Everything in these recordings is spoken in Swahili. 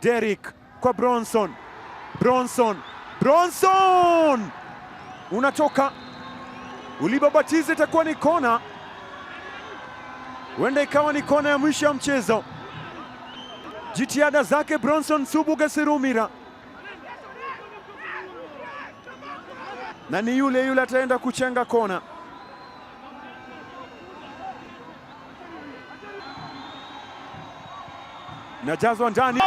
Derrick kwa Bronson. Bronson unatoka, ulibabatiza, itakuwa ni kona, huenda ikawa ni kona ya mwisho ya mchezo. Jitihada zake Bronson Subuga Sirumira, na ni yule ataenda kuchenga kona. Najazwa ndani,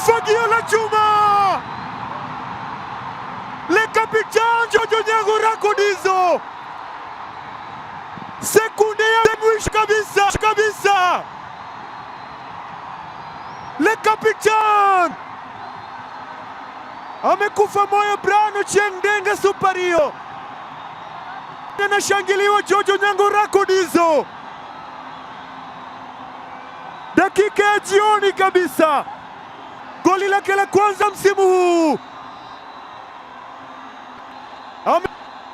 fagio la chuma, le Capitán Jojo Onyango Rakodizo, sekunde ya mwisho kabisa, le Capitán amekufa moyo. Brian Ochieng Denga Supario anashangiliwa Jojo Onyango Rakodizo, dakika ya jioni kabisa, goli lake la kwanza msimu huu.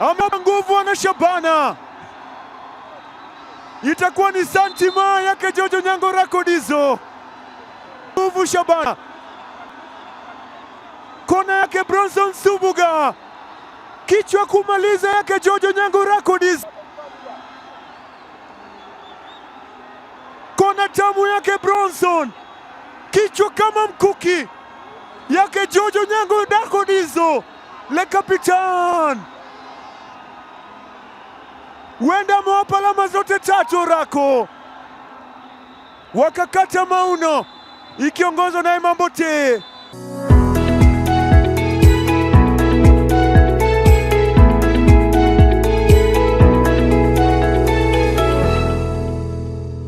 Ame nguvu ana Shabana, itakuwa ni santima yake Jojo Onyango Rakodizo. Nguvu Shabana, kona yake Bronson Subuga, kichwa kumaliza yake Jojo Onyango Rakodizo. Kona tamu yake Bronson, kichwa kama mkuki yake Jojo Onyango Rakodizo, le Capitán. Wenda amewapa alama zote tatu Rako, wakakata mauno ikiongozwa na Emma Mbote.